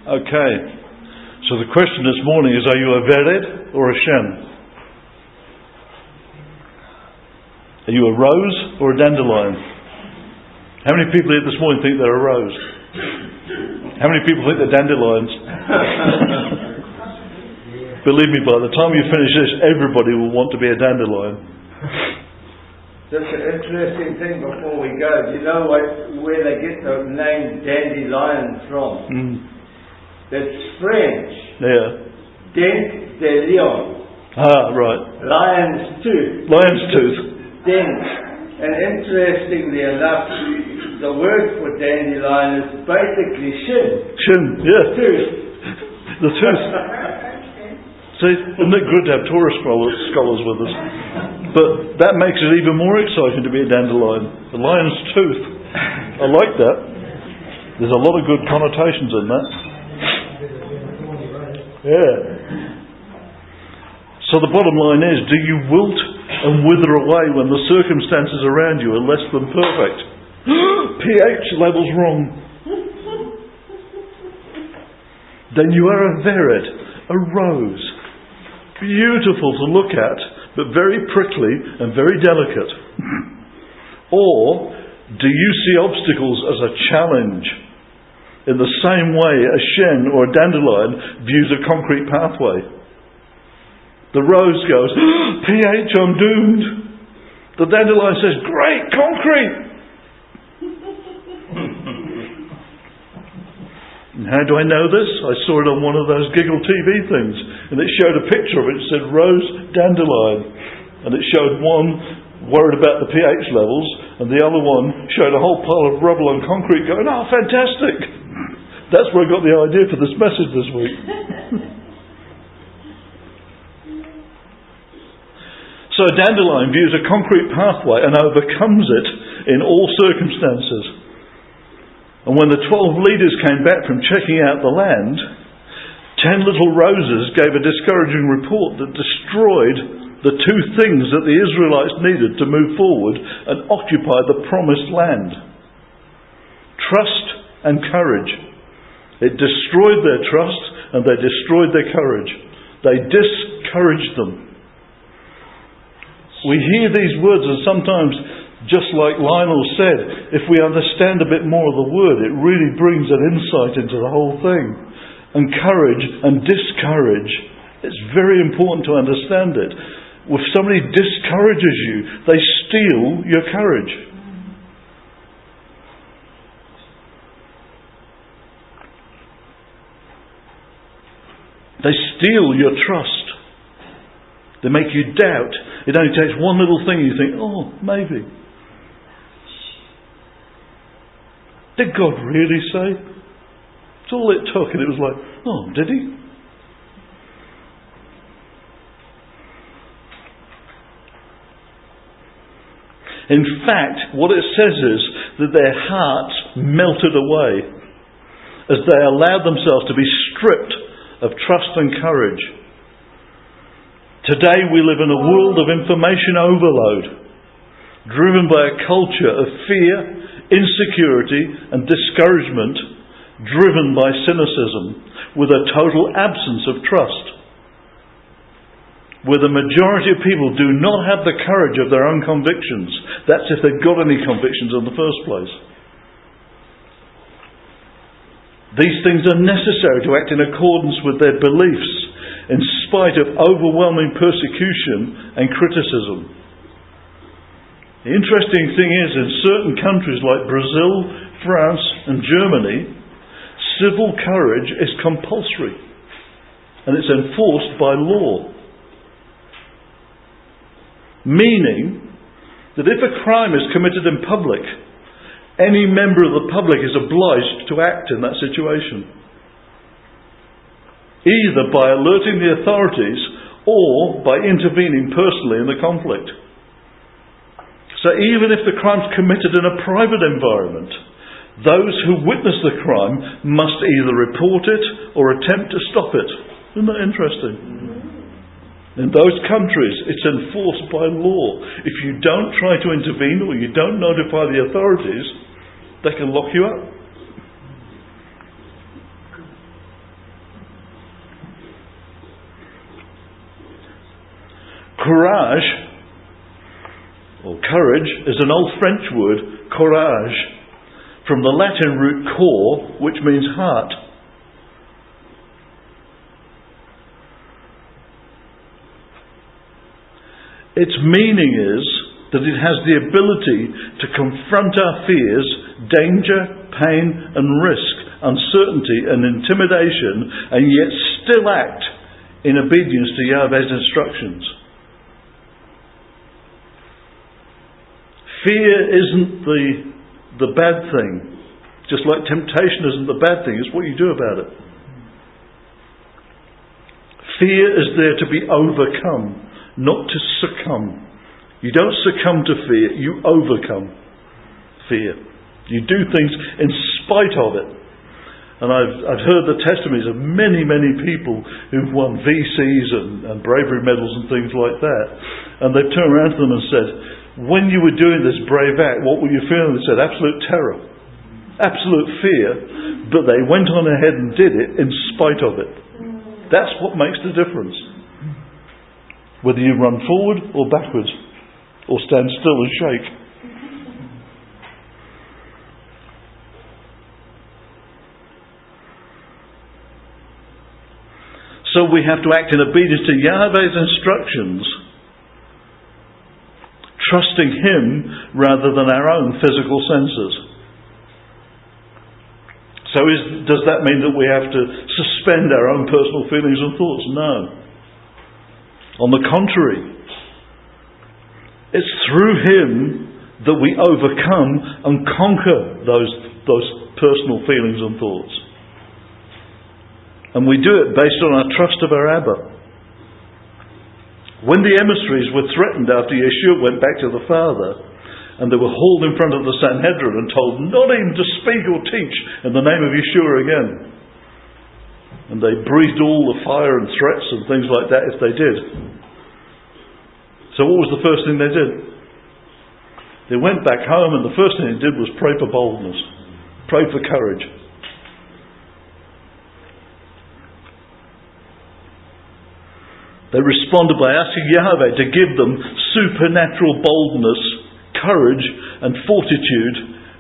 Okay. So the question this morning is, are you a vered or a shen? Are you a rose or a dandelion? How many people here this morning think they're a rose? How many people think they're dandelions? Believe me, by the time you finish this, everybody will want to be a dandelion. Just an interesting thing before we go. Do you know where they get the name dandelion from? It's French. Yeah. Dandelion. Ah, right. Lion's tooth. Lion's tooth. Dent. And interestingly enough, the word for dandelion is basically shin. Shin, yeah. Tooth. The tooth. See, isn't it good to have Torah scholars with us? But that makes it even more exciting to be a dandelion. The lion's tooth. I like that. There's a lot of good connotations in that. Yeah. So the bottom line is, do you wilt and wither away when the circumstances around you are less than perfect? pH level's wrong. Then you are a vered, a rose. Beautiful to look at, but very prickly and very delicate. Or do you see obstacles as a challenge? In the same way a shen or a dandelion views a concrete pathway. The rose goes, pH, I'm doomed. The dandelion says, great, concrete. And how do I know this? I saw it on one of those Giggle TV things, and it showed a picture of it. It said rose dandelion, and it showed one worried about the pH levels, and the other one showed a whole pile of rubble and concrete going, oh, fantastic. That's where I got the idea for this message this week. So a dandelion views a concrete pathway and overcomes it in all circumstances. And when the 12 leaders came back from checking out the land, 10 little roses gave a discouraging report that destroyed the two things that the Israelites needed to move forward and occupy the promised land. Trust and courage. It destroyed their trust and they destroyed their courage. They discouraged them. We hear these words, and sometimes, just like Lionel said, if we understand a bit more of the word, it really brings an insight into the whole thing. And courage and discourage, it's very important to understand it. If somebody discourages you, they steal your courage. They steal your trust. They make you doubt. It only takes one little thing and you think, oh, maybe. Did God really say? It's all it took, and it was like, oh, did he? In fact, what it says is that their hearts melted away as they allowed themselves to be stripped of trust and courage. Today we live in a world of information overload, driven by a culture of fear, insecurity and discouragement, driven by cynicism, with a total absence of trust. Where the majority of people do not have the courage of their own convictions. That's if they've got any convictions in the first place. These things are necessary to act in accordance with their beliefs, in spite of overwhelming persecution and criticism. The interesting thing is, in certain countries like Brazil, France and Germany, civil courage is compulsory and it's enforced by law. Meaning that if a crime is committed in public, any member of the public is obliged to act in that situation, either by alerting the authorities or by intervening personally in the conflict. So even if the crime's committed in a private environment, those who witness the crime must either report it or attempt to stop it. Isn't that interesting? In those countries, it's enforced by law. If you don't try to intervene or you don't notify the authorities, they can lock you up. Courage, or courage, is an old French word, courage, from the Latin root cor, which means heart. Its meaning is that it has the ability to confront our fears, danger, pain and risk, uncertainty and intimidation, and yet still act in obedience to Yahweh's instructions. Fear isn't the bad thing. Just like temptation isn't the bad thing, it's what you do about it. Fear is there to be overcome, not to succumb. You don't succumb to fear, you overcome fear. You do things in spite of it. And I've heard the testimonies of many, many people who've won VCs and bravery medals and things like that. And they've turned around to them and said, when you were doing this brave act, what were you feeling? They said, absolute terror, absolute fear, but they went on ahead and did it in spite of it. That's what makes the difference. Whether you run forward or backwards, or stand still and shake. So we have to act in obedience to Yahweh's instructions, trusting Him rather than our own physical senses. So does that mean that we have to suspend our own personal feelings and thoughts? No. On the contrary, it's through Him that we overcome and conquer those personal feelings and thoughts. And we do it based on our trust of our Abba. When the emissaries were threatened after Yeshua went back to the Father, and they were hauled in front of the Sanhedrin and told not even to speak or teach in the name of Yeshua again. And they breathed all the fire and threats and things like that if they did. So what was the first thing they did? They went back home, and the first thing they did was pray for boldness. Pray for courage. They responded by asking Yahweh to give them supernatural boldness, courage and fortitude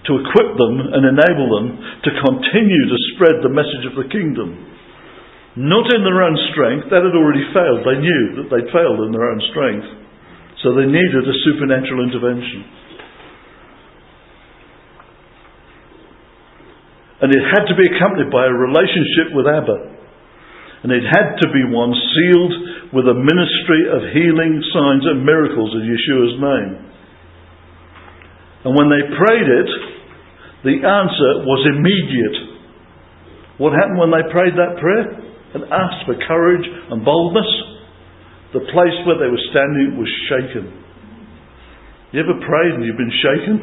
to equip them and enable them to continue to spread the message of the kingdom. Not in their own strength, that had already failed. They knew that they'd failed in their own strength. So they needed a supernatural intervention. And it had to be accompanied by a relationship with Abba. And it had to be one sealed with a ministry of healing, signs and miracles in Yeshua's name. And when they prayed it, the answer was immediate. What happened when they prayed that prayer and asked for courage and boldness? The place where they were standing was shaken. You ever prayed and you've been shaken?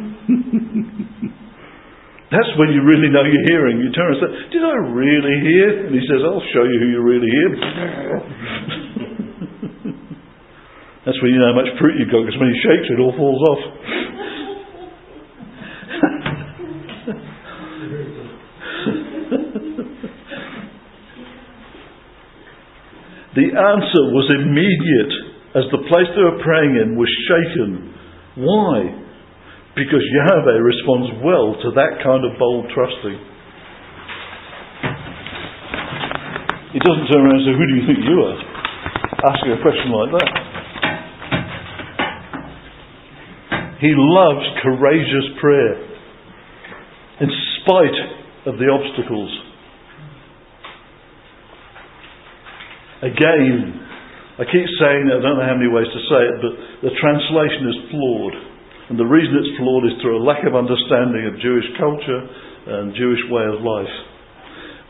That's when you really know you're hearing. You turn and say, did I really hear? And He says, I'll show you who you really hear. That's when you know how much fruit you've got, because when He shakes it all falls off. The answer was immediate as the place they were praying in was shaken. Why? Because Yahweh responds well to that kind of bold trusting. He doesn't turn around and say, who do you think you are? Asking a question like that. He loves courageous prayer in spite of the obstacles. Again, I keep saying, I don't know how many ways to say it, but the translation is flawed. And the reason it's flawed is through a lack of understanding of Jewish culture and Jewish way of life.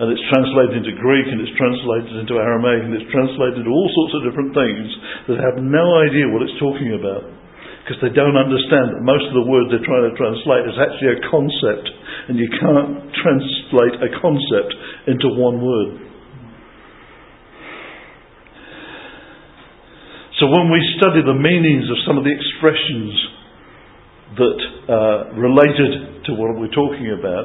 And it's translated into Greek, and it's translated into Aramaic, and it's translated into all sorts of different things that have no idea what it's talking about. Because they don't understand that most of the words they're trying to translate is actually a concept. And you can't translate a concept into one word. So when we study the meanings of some of the expressions that related to what we're talking about,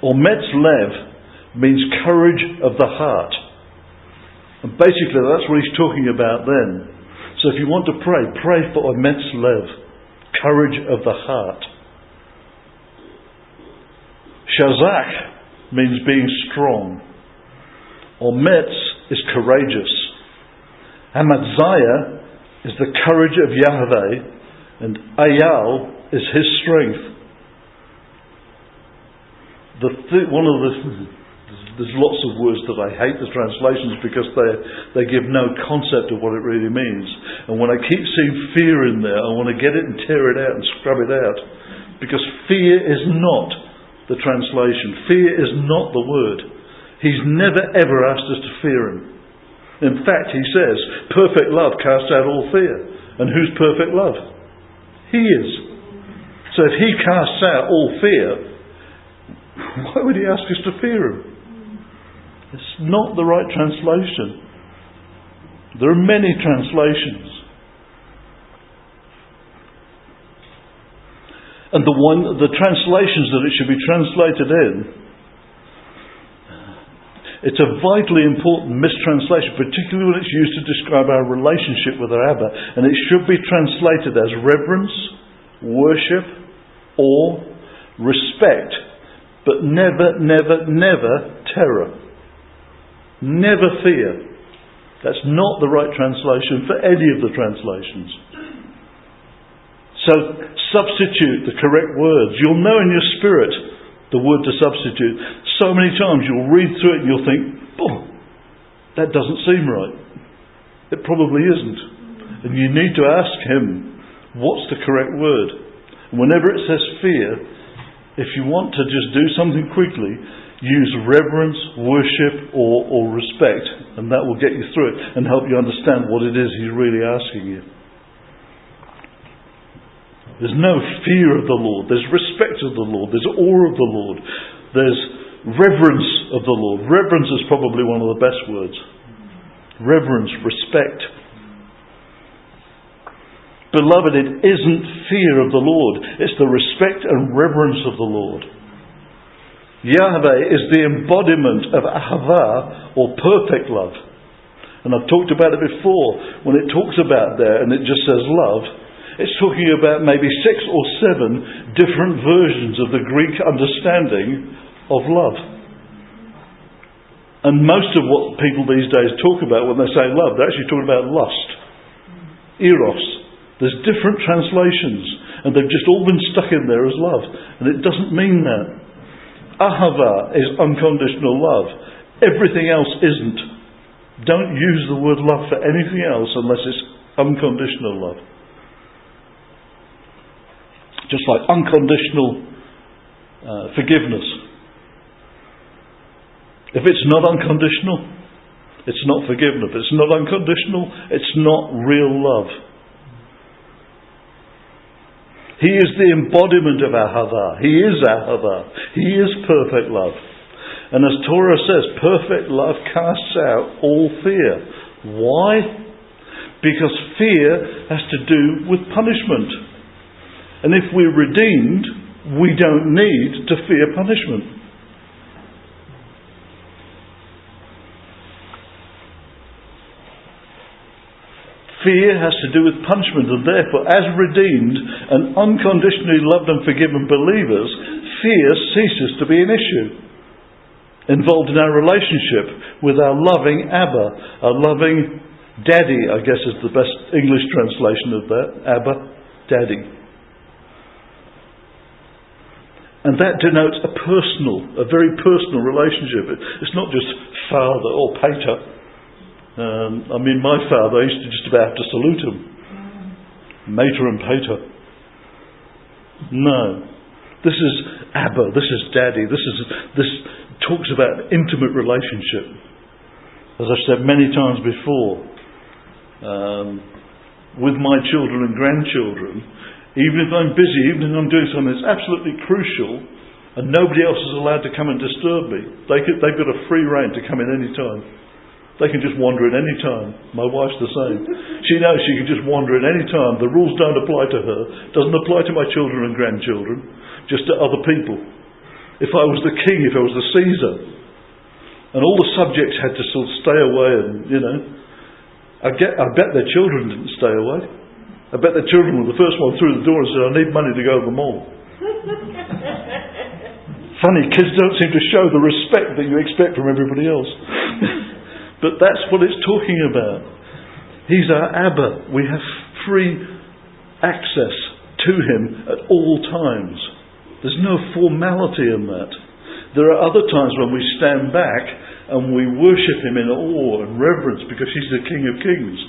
Ometz Lev means courage of the heart. And basically that's what he's talking about then. So if you want to pray, pray for immense lev, courage of the heart. Shazak means being strong. Ometz is courageous. Amaziah is the courage of Yahweh, and Ayal is his strength. There's lots of words that I hate the translations because they give no concept of what it really means. And when I keep seeing fear in there, I want to get it and tear it out and scrub it out. Because fear is not the translation. Fear is not the word. He's never ever asked us to fear him. In fact, he says, perfect love casts out all fear. And who's perfect love? He is. So if he casts out all fear, why would he ask us to fear him? It's not the right translation. There are many translations. And the translations that it should be translated in, it's a vitally important mistranslation, particularly when it's used to describe our relationship with our Abba. And it should be translated as reverence, worship, awe, respect, but never, never, never terror. Never fear. That's not the right translation for any of the translations. So substitute the correct words. You'll know in your spirit the word to substitute. So many times you'll read through it and you'll think, oh, that doesn't seem right. It probably isn't. And you need to ask him, what's the correct word? And whenever it says fear, if you want to just do something quickly, use reverence, worship, or respect, and that will get you through it and help you understand what it is he's really asking you. There's no fear of the Lord. There's respect of the Lord. There's awe of the Lord. There's reverence of the Lord. Reverence is probably one of the best words. Reverence, respect. Beloved, it isn't fear of the Lord. It's the respect and reverence of the Lord. Yahweh is the embodiment of ahava, or perfect love. And I've talked about it before. When it talks about there, and it just says love, it's talking about maybe 6 or 7 different versions of the Greek understanding of love. And most of what people these days talk about when they say love, they're actually talking about lust. Eros. There's different translations, and they've just all been stuck in there as love. And it doesn't mean that. Ahava is unconditional love. Everything else isn't. Don't use the word love for anything else unless it's unconditional love. Just like unconditional forgiveness. If it's not unconditional, it's not forgiveness. If it's not unconditional, it's not real love. He is the embodiment of ahava. He is ahava. He is perfect love. And as Torah says, perfect love casts out all fear. Why? Because fear has to do with punishment. And if we're redeemed, we don't need to fear punishment. Fear has to do with punishment, and therefore, as redeemed and unconditionally loved and forgiven believers, fear ceases to be an issue involved in our relationship with our loving Abba, our loving Daddy, I guess is the best English translation of that. Abba, Daddy. And that denotes a very personal relationship. It's not just father or pater. My father, I used to just about have to salute him. Mater and pater. No. This is Abba, this is Daddy, this talks about intimate relationship. As I've said many times before, with my children and grandchildren, even if I'm busy, even if I'm doing something that's absolutely crucial, and nobody else is allowed to come and disturb me, they've got a free rein to come in any time. They can just wander at any time. My wife's the same. She knows she can just wander at any time. The rules don't apply to her. Doesn't apply to my children and grandchildren. Just to other people. If I was the king, if I was the Caesar, and all the subjects had to sort of stay away and, I bet their children didn't stay away. I bet their children were the first one through the door and said, I need money to go to the mall. Funny, kids don't seem to show the respect that you expect from everybody else. But that's what it's talking about. He's our Abba. We have free access to him at all times. There's no formality in that. There are other times when we stand back and we worship him in awe and reverence because he's the King of Kings.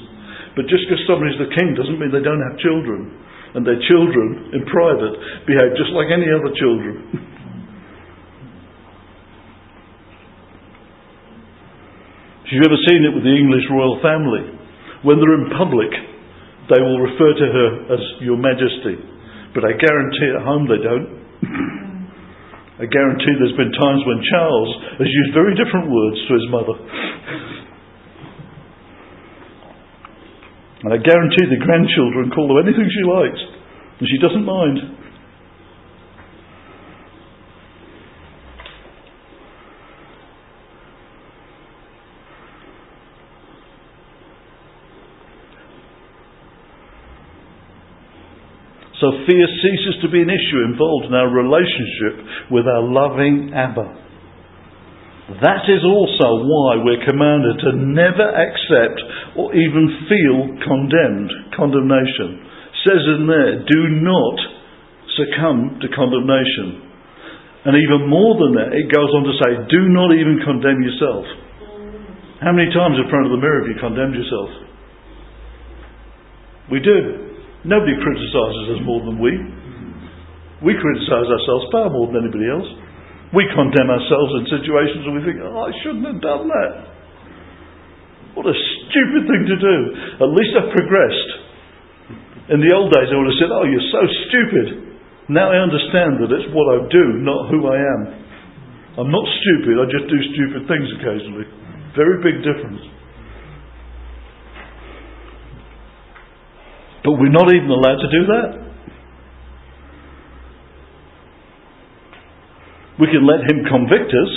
But just because somebody's the king doesn't mean they don't have children. And their children, in private, behave just like any other children. If you've ever seen it with the English royal family, when they're in public, they will refer to her as Your Majesty. But I guarantee at home they don't. I guarantee there's been times when Charles has used very different words to his mother. And I guarantee the grandchildren call her anything she likes, and she doesn't mind. So fear ceases to be an issue involved in our relationship with our loving Abba. That is also why we're commanded to never accept or even feel condemnation. It says in there, do not succumb to condemnation. And even more than that, it goes on to say, do not even condemn yourself. How many times in front of the mirror have you condemned yourself? We do. Nobody criticises us more than we. We criticise ourselves far more than anybody else. We condemn ourselves in situations where we think, oh, I shouldn't have done that. What a stupid thing to do. At least I've progressed. In the old days I would have said, oh, you're so stupid. Now I understand that it's what I do, not who I am. I'm not stupid, I just do stupid things occasionally. Very big difference. But we're not even allowed to do that. We can let him convict us,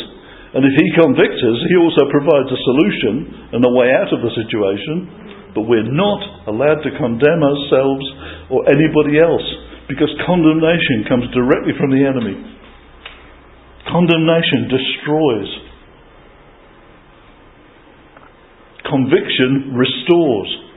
and if he convicts us, he also provides a solution and a way out of the situation. But we're not allowed to condemn ourselves or anybody else, because condemnation comes directly from the enemy. Condemnation destroys. Conviction restores.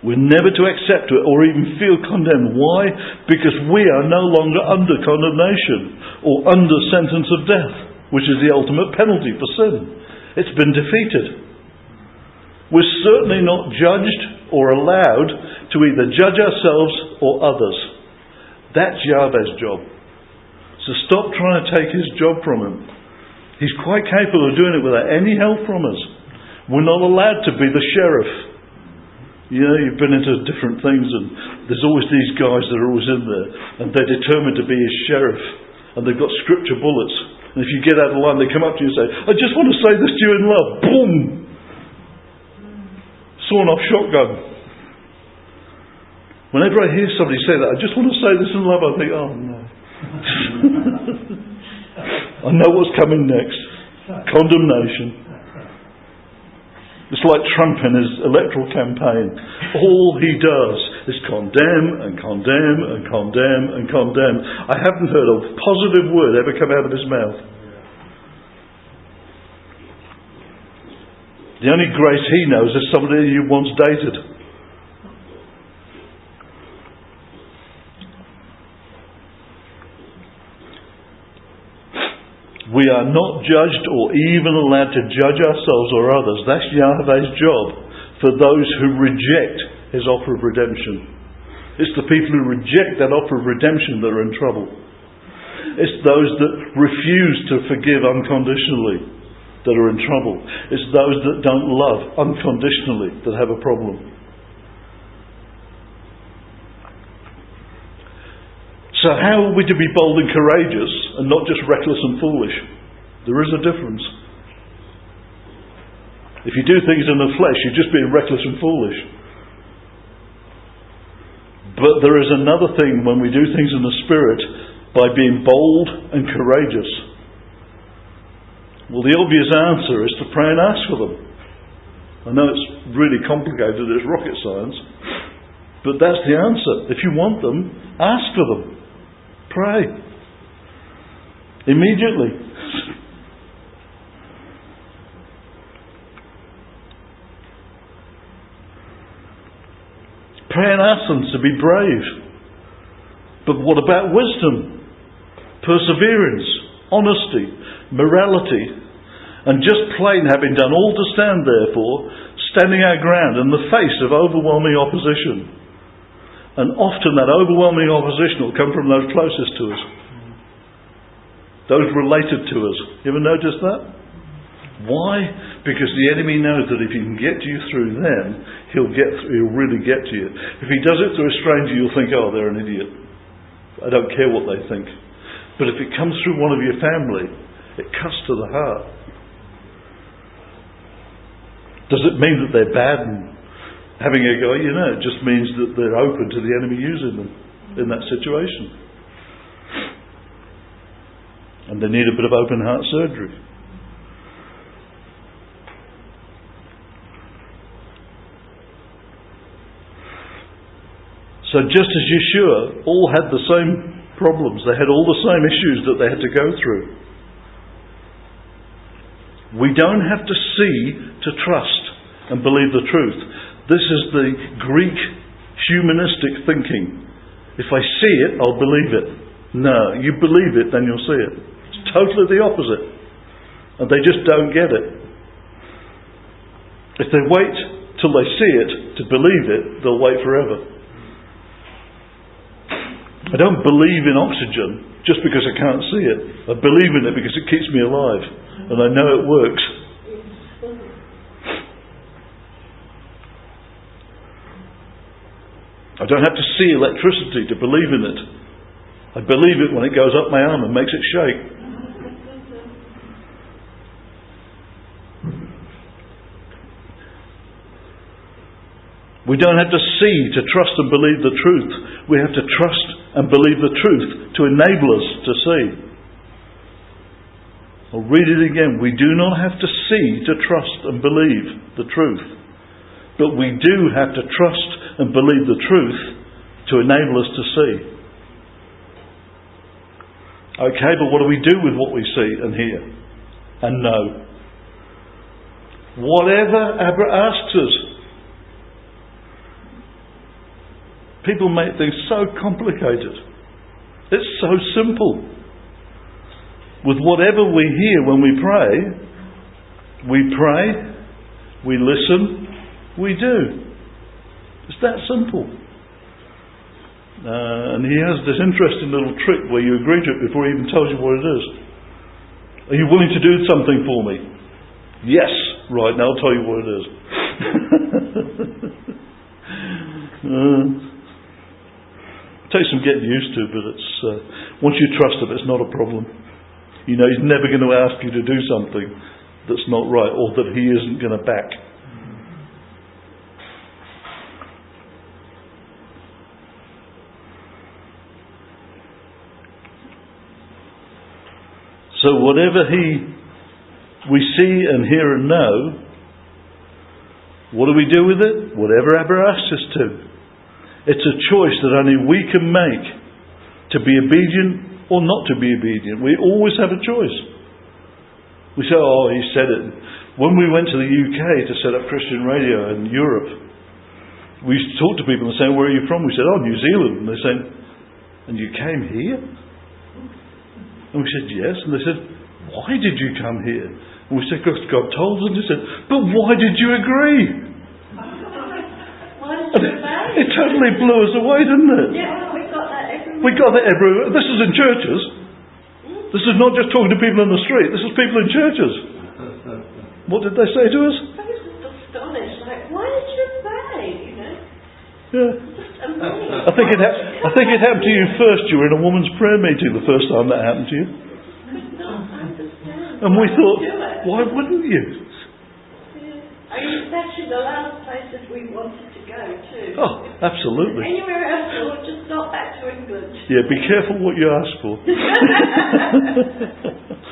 We're never to accept it or even feel condemned. Why? Because we are no longer under condemnation or under sentence of death, which is the ultimate penalty for sin. It's been defeated. We're certainly not judged or allowed to either judge ourselves or others. That's Yahweh's job. So stop trying to take his job from him. He's quite capable of doing it without any help from us. We're not allowed to be the sheriff. You know, you've been into different things and there's always these guys that are always in there and they're determined to be his sheriff and they've got scripture bullets. And if you get out of line, they come up to you and say, I just want to say this to you in love. Boom! Sawn off shotgun. Whenever I hear somebody say that, I just want to say this in love, I think, oh no. I know what's coming next. Condemnation. It's like Trump in his electoral campaign. All he does is condemn and condemn and condemn and condemn. I haven't heard a positive word ever come out of his mouth. The only grace he knows is somebody he once dated. We are not judged or even allowed to judge ourselves or others. That's Yahweh's job for those who reject his offer of redemption. It's the people who reject that offer of redemption that are in trouble. It's those that refuse to forgive unconditionally that are in trouble. It's those that don't love unconditionally that have a problem. So how are we to be bold and courageous and not just reckless and foolish? There is a difference. If you do things in the flesh, you're just being reckless and foolish. But there is another thing when we do things in the Spirit, by being bold and courageous. Well, the obvious answer is to pray and ask for them. I know it's really complicated, it's rocket science, but that's the answer. If you want them, ask for them. Pray. Immediately. Pray and ask them to be brave. But what about wisdom, perseverance, honesty, morality, and just plain having done all to stand therefore, standing our ground in the face of overwhelming opposition? And often that overwhelming opposition will come from those closest to us, those related to us. You ever notice that? Why? Because the enemy knows that if he can get you through them, he'll really get to you. If he does it through a stranger, you'll think, oh, they're an idiot. I don't care what they think. But if it comes through one of your family, it cuts to the heart. Does it mean that they're bad and having a go? You know, it just means that they're open to the enemy using them in that situation. And they need a bit of open heart surgery. So just as Yeshua all had the same problems, they had all the same issues that they had to go through. We don't have to see to trust and believe the truth. This is the Greek humanistic thinking. If I see it, I'll believe it. No, you believe it, then you'll see it. It's totally the opposite. And they just don't get it. If they wait till they see it to believe it, they'll wait forever. I don't believe in oxygen just because I can't see it. I believe in it because it keeps me alive. And I know it works. I don't have to see electricity to believe in it. I believe it when it goes up my arm and makes it shake. We don't have to see to trust and believe the truth. We have to trust and believe the truth to enable us to see. I'll read it again. We do not have to see to trust and believe the truth. But we do have to trust and believe the truth to enable us to see. Okay, but what do we do with what we see and hear and know? Whatever Abba asks us. People make things so complicated. It's so simple. With whatever we hear when we pray, we listen, we do. It's that simple. And he has this interesting little trick where you agree to it before he even tells you what it is. Are you willing to do something for me? Yes. Right, now I'll tell you what it is. Takes some getting used to, but it's once you trust him, it's not a problem. You know he's never going to ask you to do something that's not right or that he isn't going to back. So whatever we see and hear and know, what do we do with it? Whatever Abba asks us to. It's a choice that only we can make to be obedient or not to be obedient. We always have a choice. We say, oh, he said it. When we went to the UK to set up Christian radio in Europe, we used to talk to people and say, where are you from? We said, oh, New Zealand. And they said, and you came here? And we said, yes. And they said, why did you come here? And we said, because God told us. And they said, but why did you agree? It totally blew us away, didn't it? Yeah, we got that everywhere. We got that everywhere. This is in churches. This is not just talking to people in the street. This is people in churches. What did they say to us? I was just astonished. Like, why did you obey? You know? Yeah. Just amazing. I think it happened to you first. You were in a woman's prayer meeting the first time that happened to you. Could not understand. And we thought, why wouldn't you? I mean, it's actually the last place that we wanted to go too. Oh, absolutely. Anywhere else, or just not back to England. Yeah, be careful what you ask for.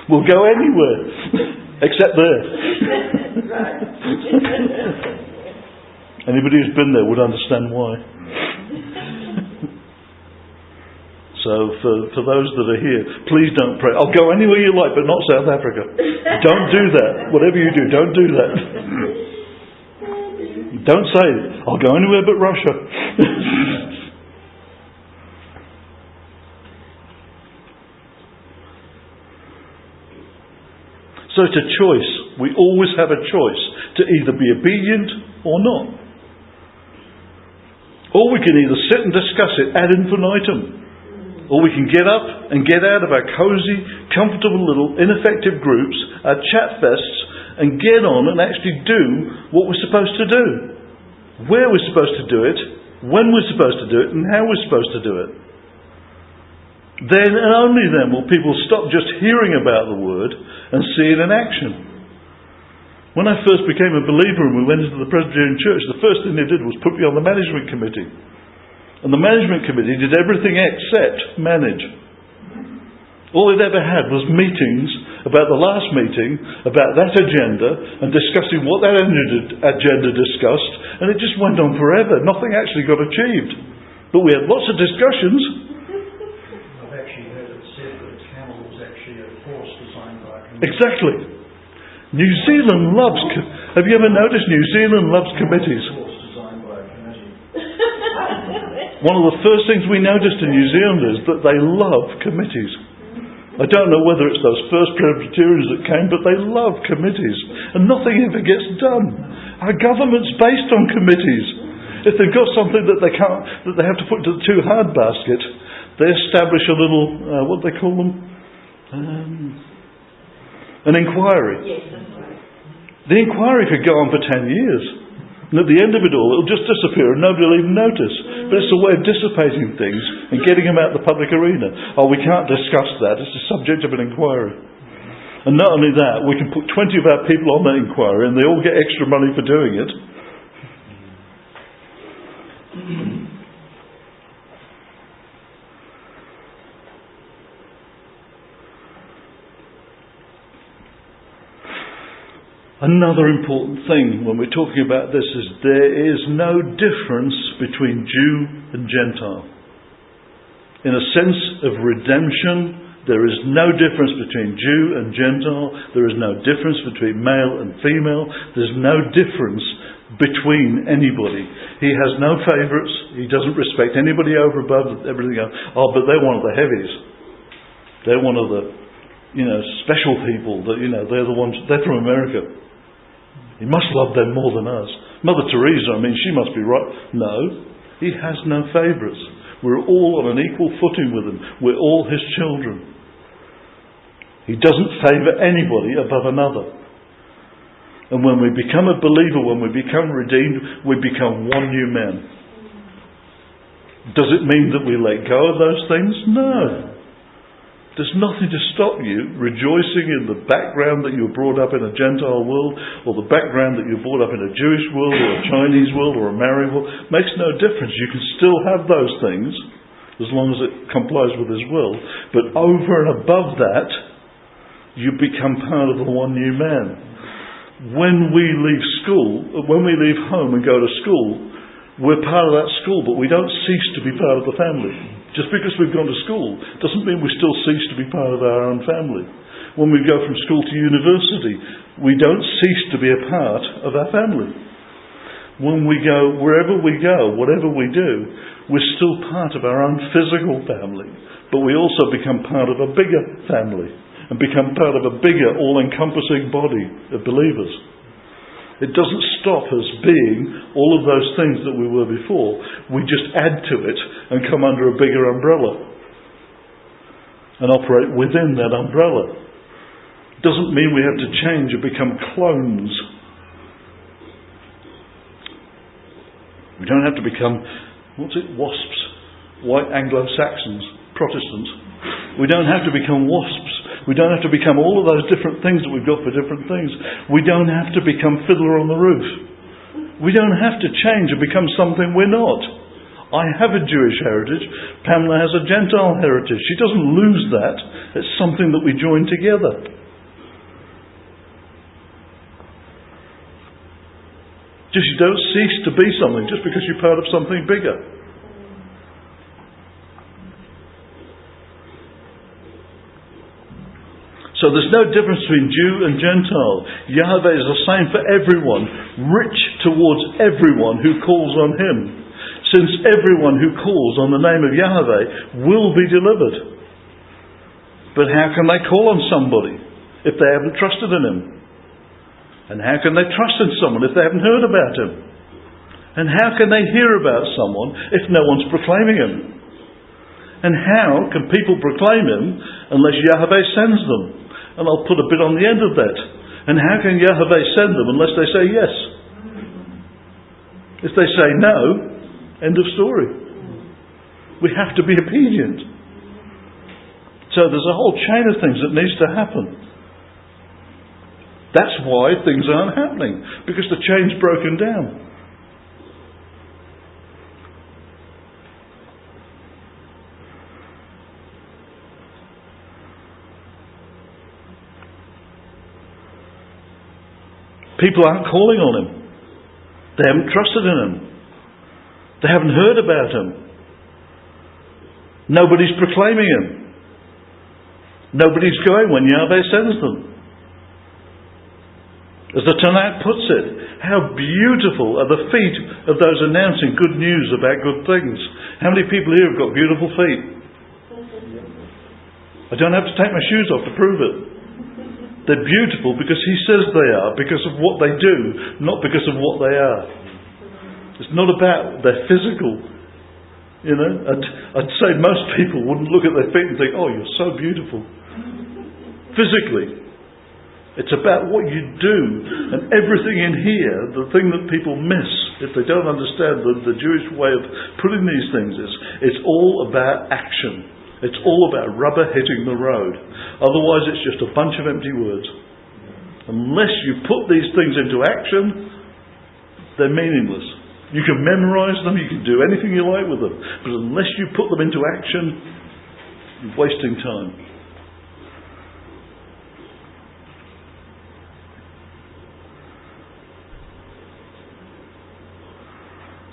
We'll go anywhere, except there. Right. Anybody who's been there would understand why. So for those that are here, please don't pray, I'll go anywhere you like, but not South Africa. Don't do that. Whatever you do, don't do that. Don't say, I'll go anywhere but Russia. So it's a choice. We always have a choice to either be obedient or not. Or we can either sit and discuss it ad infinitum. Or we can get up and get out of our cosy, comfortable little ineffective groups, our chat fests, and get on and actually do what we're supposed to do. Where we're supposed to do it, when we're supposed to do it, and how we're supposed to do it. Then and only then will people stop just hearing about the Word and see it in action. When I first became a believer and we went into the Presbyterian Church, the first thing they did was put me on the management committee. And the management committee did everything except manage. All they'd ever had was meetings about the last meeting, about that agenda, and discussing what that agenda discussed, and it just went on forever. Nothing actually got achieved. But we had lots of discussions. I've actually heard it said that camel was actually a horse designed by a committee. Exactly. New Zealand loves... Have you ever noticed New Zealand loves committees? One of the first things we noticed in New Zealand is that they love committees. I don't know whether it's those first Presbyterians that came, but they love committees. And nothing ever gets done. Our government's based on committees. If they've got something that they have to put into the too hard basket, they establish a little, what do they call them? An inquiry. Yes, that's right. The inquiry could go on for 10 years. And at the end of it all, it'll just disappear and nobody will even notice. But it's a way of dissipating things and getting them out of the public arena. Oh, we can't discuss that. It's the subject of an inquiry. And not only that, we can put 20 of our people on that inquiry and they all get extra money for doing it. Another important thing when we're talking about this is there is no difference between Jew and Gentile. In a sense of redemption, there is no difference between Jew and Gentile. There is no difference between male and female. There's no difference between anybody. He has no favourites. He doesn't respect anybody over above everything else. Oh, but they're one of the heavies. They're one of the, special people that, they're the ones, they're from America. He must love them more than us. Mother Teresa, she must be right. No, he has no favourites. We're all on an equal footing with him. We're all his children. He doesn't favour anybody above another. And when we become a believer, when we become redeemed, we become one new man. Does it mean that we let go of those things? No. There's nothing to stop you rejoicing in the background that you were brought up in a Gentile world, or the background that you were brought up in a Jewish world, or a Chinese world, or a Maori world. Makes no difference. You can still have those things, as long as it complies with His will. But over and above that, you become part of the one new man. When we leave school, when we leave home and go to school, we're part of that school, but we don't cease to be part of the family. Just because we've gone to school doesn't mean we still cease to be part of our own family. When we go from school to university, we don't cease to be a part of our family. When we go, wherever we go, whatever we do, we're still part of our own physical family. But we also become part of a bigger family and become part of a bigger, all-encompassing body of believers. It doesn't stop us being all of those things that we were before. We just add to it and come under a bigger umbrella and operate within that umbrella. It doesn't mean we have to change and become clones. We don't have to become, WASPs, white Anglo-Saxons, Protestants. We don't have to become WASPs. We don't have to become all of those different things that we've got for different things. We don't have to become Fiddler on the Roof. We don't have to change and become something we're not. I have a Jewish heritage. Pamela has a Gentile heritage. She doesn't lose that. It's something that we join together. Just you don't cease to be something just because you're part of something bigger. So there's no difference between Jew and Gentile. Yahweh is the same for everyone, rich towards everyone who calls on Him. Since everyone who calls on the name of Yahweh will be delivered. But how can they call on somebody if they haven't trusted in Him? And how can they trust in someone if they haven't heard about Him? And how can they hear about someone if no one's proclaiming Him? And how can people proclaim Him unless Yahweh sends them? And I'll put a bit on the end of that. And how can Yahweh send them unless they say yes? If they say no, end of story. We have to be obedient. So there's a whole chain of things that needs to happen. That's why things aren't happening. Because the chain's broken down. People aren't calling on Him. They haven't trusted in Him. They haven't heard about Him. Nobody's proclaiming Him. Nobody's going when Yahweh sends them. As the Tanakh puts it, how beautiful are the feet of those announcing good news about good things. How many people here have got beautiful feet? I don't have to take my shoes off to prove it. They're beautiful because He says they are, because of what they do, not because of what they are. It's not about their physical. You know, I'd say most people wouldn't look at their feet and think, oh, you're so beautiful. Physically. It's about what you do. And everything in here, the thing that people miss, if they don't understand the Jewish way of putting these things is, it's all about action. It's all about rubber hitting the road. Otherwise it's just a bunch of empty words. Unless you put these things into action, they're meaningless. You can memorize them, you can do anything you like with them. But unless you put them into action, you're wasting time.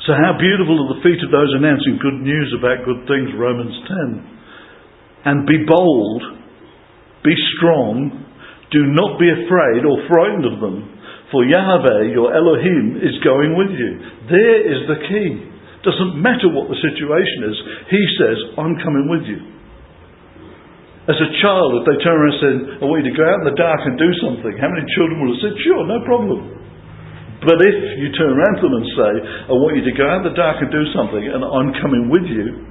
So how beautiful are the feet of those announcing good news about good things, Romans 10. And be bold, be strong, do not be afraid or frightened of them, for Yahweh, your Elohim, is going with you. There is the key. Doesn't matter what the situation is, He says, I'm coming with you. As a child, if they turn around and say, I want you to go out in the dark and do something, how many children will have said, sure, no problem. But if you turn around to them and say, I want you to go out in the dark and do something, and I'm coming with you,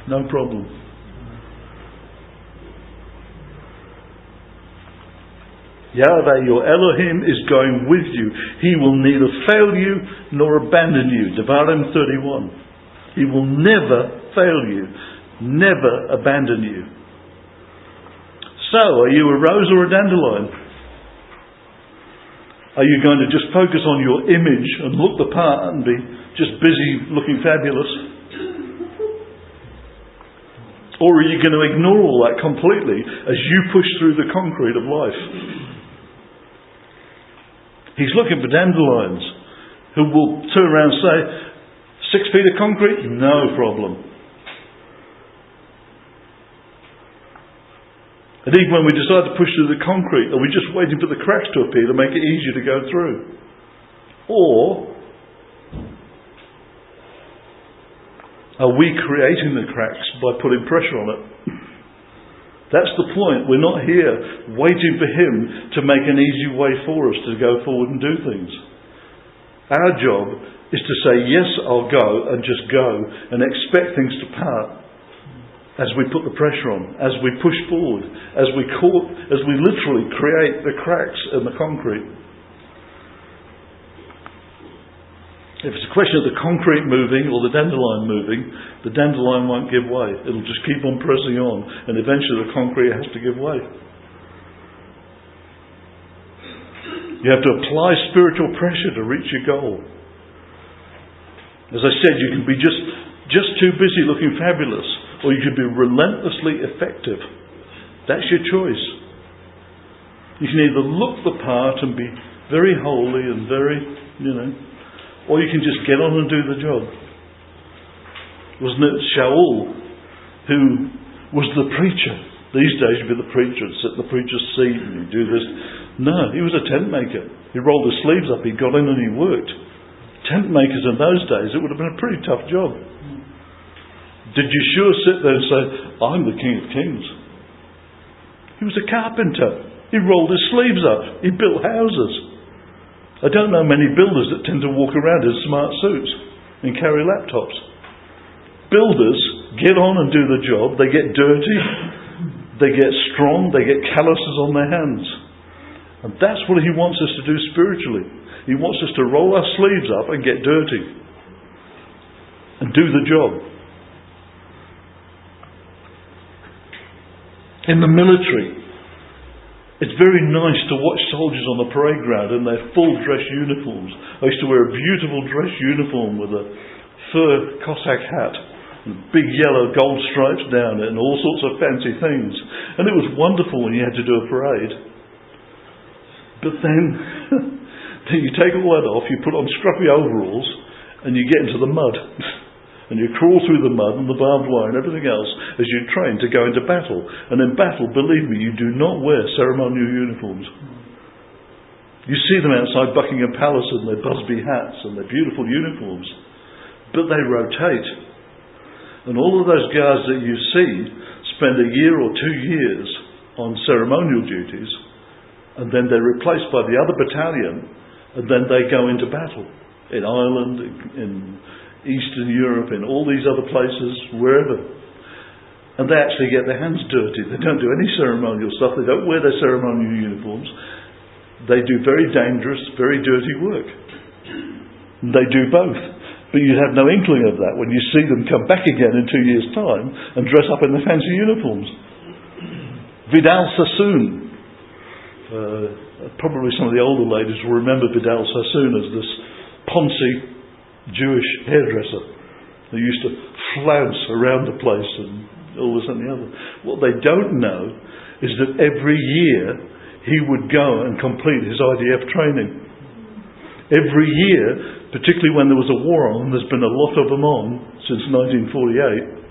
no problem. Yahweh, your Elohim, is going with you. He will neither fail you nor abandon you. Devarim 31. He will never fail you, never abandon you. So, are you a rose or a dandelion? Are you going to just focus on your image and look the part and be just busy looking fabulous? Or are you going to ignore all that completely as you push through the concrete of life? He's looking for dandelions who will turn around and say, 6 feet of concrete? No problem. And even when we decide to push through the concrete, are we just waiting for the cracks to appear to make it easier to go through? Or are we creating the cracks by putting pressure on it? That's the point. We're not here waiting for Him to make an easy way for us to go forward and do things. Our job is to say, yes, I'll go, and just go, and expect things to part as we put the pressure on, as we push forward, as we literally create the cracks in the concrete. If it's a question of the concrete moving or the dandelion moving, the dandelion won't give way. It'll just keep on pressing on, and eventually the concrete has to give way. You have to apply spiritual pressure to reach your goal. As I said, you can be just too busy looking fabulous, or you can be relentlessly effective. That's your choice. You can either look the part and be very holy and very, or you can just get on and do the job. Wasn't it Shaul who was the preacher? These days you'd be the preacher and sit in the preacher's seat and you do this. No, he was a tent maker. He rolled his sleeves up, he got in and he worked. Tent makers in those days, it would have been a pretty tough job. Did Yeshua sit there and say, I'm the King of Kings? He was a carpenter. He rolled his sleeves up. He built houses. I don't know many builders that tend to walk around in smart suits and carry laptops. Builders get on and do the job. They get dirty. They get strong. They get calluses on their hands. And that's what he wants us to do spiritually. He wants us to roll our sleeves up and get dirty. And do the job. In the military, it's very nice to watch soldiers on the parade ground in their full dress uniforms. I used to wear a beautiful dress uniform with a fur Cossack hat and big yellow gold stripes down it and all sorts of fancy things. And it was wonderful when you had to do a parade. But then you take all that off, you put on scruffy overalls and you get into the mud. And you crawl through the mud and the barbed wire and everything else as you train to go into battle. And in battle, believe me, you do not wear ceremonial uniforms. You see them outside Buckingham Palace in their Busby hats and their beautiful uniforms. But they rotate. And all of those guards that you see spend a year or 2 years on ceremonial duties, and then they're replaced by the other battalion, and then they go into battle. In Ireland, in Eastern Europe, in all these other places, wherever. And they actually get their hands dirty. They don't do any ceremonial stuff. They don't wear their ceremonial uniforms. They do very dangerous, very dirty work. And they do both. But you have no inkling of that when you see them come back again in 2 years' time and dress up in their fancy uniforms. Vidal Sassoon. Probably some of the older ladies will remember Vidal Sassoon as this Ponzi Jewish hairdresser who used to flounce around the place and all this and the other. What they don't know is that every year he would go and complete his IDF training. Every year, particularly when there was a war on, there's been a lot of them on since 1948,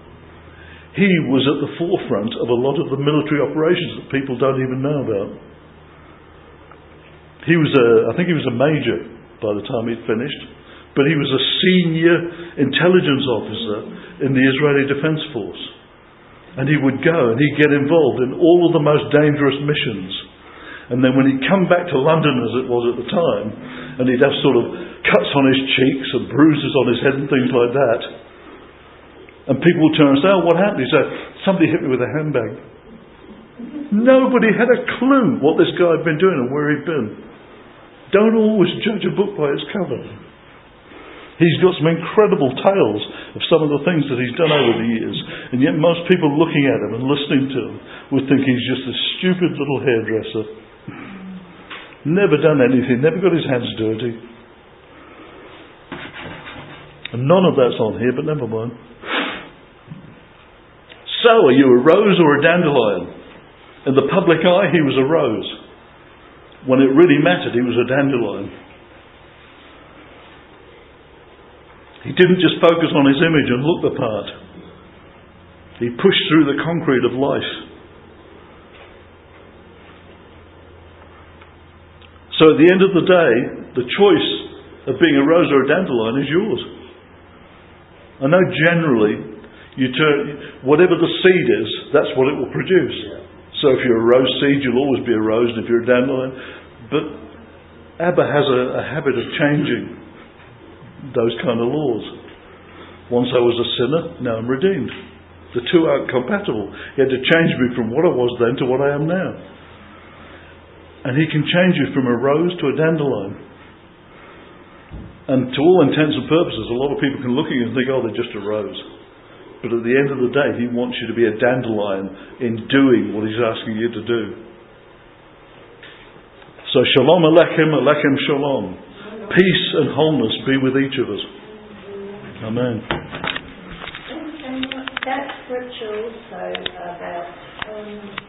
he was at the forefront of a lot of the military operations that people don't even know about. I think he was a major by the time he'd finished. But he was a senior intelligence officer in the Israeli Defense Force. And he would go and he'd get involved in all of the most dangerous missions. And then when he'd come back to London, as it was at the time, and he'd have sort of cuts on his cheeks and bruises on his head and things like that. And people would turn and say, oh, what happened? He'd say, somebody hit me with a handbag. Nobody had a clue what this guy had been doing and where he'd been. Don't always judge a book by its cover. He's got some incredible tales of some of the things that he's done over the years, and yet most people looking at him and listening to him would think he's just a stupid little hairdresser. Never done anything, never got his hands dirty. And none of that's on here, but never mind. So, are you a rose or a dandelion? In the public eye, he was a rose. When it really mattered, he was a dandelion. He didn't just focus on his image and look the part. He pushed through the concrete of life. So at the end of the day, the choice of being a rose or a dandelion is yours. I know generally, whatever the seed is, that's what it will produce. So if you're a rose seed, you'll always be a rose, and if you're a dandelion. But Abba has a habit of changing those kind of laws. Once I was a sinner, now I'm redeemed. The two aren't compatible. He had to change me from what I was then to what I am now. And he can change you from a rose to a dandelion. And to all intents and purposes, a lot of people can look at you and think, oh, they're just a rose. But at the end of the day, he wants you to be a dandelion in doing what he's asking you to do. So shalom aleichem, aleichem shalom. Peace and wholeness be with each of us. Amen. And that scripture also about